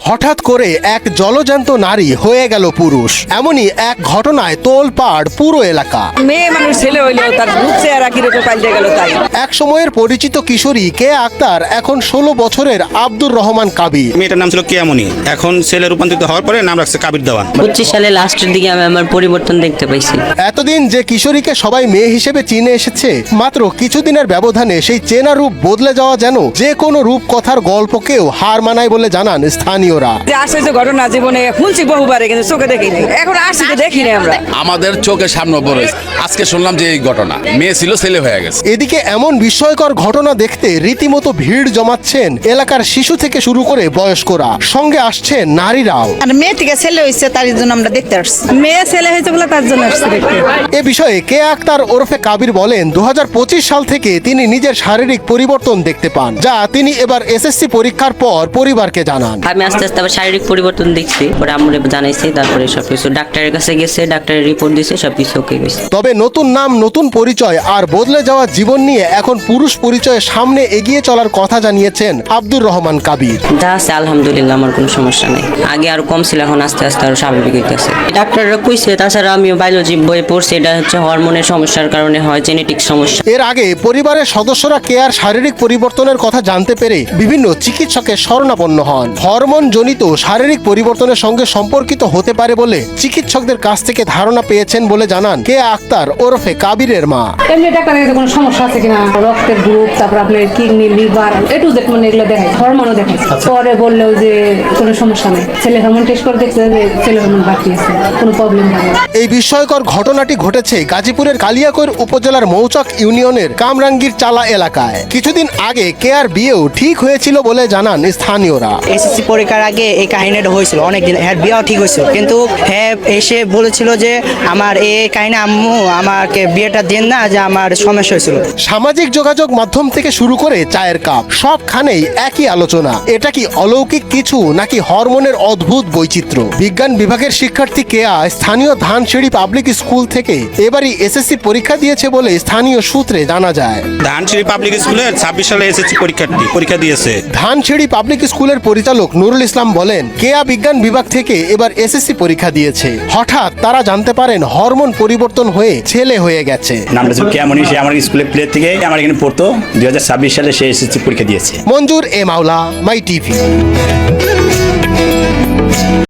হঠাৎ করে এক জলজ্যান্ত নারী হয়ে গেল পুরুষ। এমনই এক ঘটনায় তোলপাড় পুরো এলাকা। মেয়ে মানুষ ছেলে হইলেও তার রূপ চেহারা কিরকম পাল্টে গেল তাই। এক সময়ের পরিচিত কিশোরী কেয়া আক্তার এখন 16 বছরের আব্দুর রহমান কাবির। মেয়েটার নাম ছিল কেয়ামনি, এখন ছেলে রূপান্তরিত হওয়ার পরে নাম রাখছে কাবির দেওয়ান। 25 সালে লাস্টের দিকে আমি আমার পরিবর্তন দেখতে পাইছি। এতদিন যে কিশোরীকে সবাই মেয়ে হিসেবে চিনে এসেছে, মাত্র কিছুদিনের ব্যবধানে সেই চেনা রূপ বদলে যাওয়া যেন যে কোনো রূপকথার গল্পকেও হার মানায় বলে জানান স্থানীয়রা। যে আশ্চর্য ঘটনা জীবনে শুনছি বহুবারে, কিন্তু চোখে দেখি নাই, এখন আসছি তো দেখি নাই আমরা। আমাদের চোখের সামনে বড় আজকে শুনলাম যে এই ঘটনা, মেয়ে ছিল ছেলে হয়ে গেছে। এদিকে এমন বিস্ময়কর ঘটনা দেখতে রীতিমতো ভিড় জমাচ্ছেন এলাকার শিশু থেকে শুরু করে বয়স্করা, সঙ্গে আসছেন নারীরাও। আর মেয়ে থেকে ছেলে হয়েছে তার জন্য আমরা দেখতে আসছি। মেয়ে ছেলে হয়েছে বলে তার জন্য আসছি দেখতে। এ বিষয়ে কে আক্তার ওরফে কাবির বলেন, 2025 সাল থেকে তিনি নিজের শারীরিক পরিবর্তন দেখতে পান, যা তিনি এবার এসএসসি পরীক্ষার পর পরিবারকে জানান। আমি আস্তে আস্তে আবার শারীরিক পরিবর্তন দেখছি, পরে আম্মুরে জানাইছি, তারপরে সবকিছু ডাক্তারের কাছে গেছে, ডাক্তারের রিপোর্ট দিয়েছে, সবকিছু ওকে গেছে। তবে নতুন নাম, নতুন পরিচয় আর বদলে যাওয়া জীবন নিয়ে এখন পুরুষ পরিচয়ে সামনে এগিয়ে চলার কথা জানিয়েছেন আব্দুর রহমান কাবির। যা আছে আলহামদুলিল্লাহ, আমার কোনো সমস্যা নেই। আগে আরো কম ছিল, এখন আস্তে আস্তে আরো স্বাভাবিক হইতেছে। ডাক্তাররা কইছে, তাছাড়া আমিও বায়োলজি বইয়ে পড়ছি, এটা হচ্ছে হরমোনের সমস্যার কারণে হয়, জেনেটিক সমস্যা। এর আগে পরিবারের সদস্যরা কেয়ার শারীরিক পরিবর্তনের কথা জানতে পেরে বিভিন্ন চিকিৎসকের শরণাপন্ন হন। হরমোন জনিত শারীরিক পরিবর্তনের সঙ্গে সম্পর্কিত হতে পারে বলে চিকিৎসকদের কাছ থেকে ধারণা পেয়েছেন বলে জানান কেয়া আক্তার ওরফে কাবিরের মা। এমনি ডাক্তারের কাছে কোনো সমস্যা আছে কিনা, রক্তের গ্রুপ, তারপর আপনার kidney, liver, A to Z মানে এগুলো দেখায়, হরমোনও দেখায়। পরে বললেও যে কোনো সমস্যা নেই, ছেলে হরমোন টেস্ট করে দেখছে যে ছেলে হরমোন বাড়তি আছে, কোনো প্রবলেম হয় না। এই বিস্ময়কর ঘটনাটি ঘটেছে গাজীপুরের কালিয়াকৈর উপজেলার মৌচাক ইউনিয়নের কামরাঙ্গীর চালা এলাকায়। কিছুদিন আগে কেয়ার বিয়েও ঠিক হয়েছিল বলে জানান স্থানীয়রা। এসএসসি পরীক্ষার আগে এই কাহিনীটা হয়েছিল, অনেকদিন হ্যাঁ বিয়েও ঠিক হয়েছিল, কিন্তু হ্যাঁ এসে বলেছিল যে আমার এই কাহিনী আম্মু আমাকে বিয়েটা দেন না, যে আমার সমস্যা হয়েছিল। সামাজিক যোগাযোগ মাধ্যম থেকে শুরু করে চায়ের কাপ, সবখানেই একই আলোচনা। এটা কি অলৌকিক কিছু নাকি হরমোনের অদ্ভুত বৈচিত্র্য? বিজ্ঞান বিভাগের শিক্ষার্থী কেয়া স্থানীয় ধানসিঁড়ি পাবলিক স্কুল থেকে এবারই এসএসসি পরীক্ষা দিয়েছে বলে স্থানীয় সূত্রে জানা যায়। ধানসিঁড়ি পাবলিক স্কুলের 26 সালে এসএসসি পরীক্ষা দিয়েছে। ধানসিঁড়ি পাবলিক স্কুলের পরিচালক নুরুল ইসলাম বলেন, কেয়া বিজ্ঞান বিভাগ থেকে এবার এসএসসি পরীক্ষা দিয়েছে। হঠাৎ তারা জানতে পারেন হরমোন পরিবর্তন হয়ে ছেলে হয়ে গেছে। নামটা ছিল কেমনই, সে আমার স্কুলে প্লে থেকে আমার এখানে পড়তো। 2026 সালে সে এসএসসি পরীক্ষা দিয়েছে। মঞ্জুর এ মাওলা, মাই টিভি।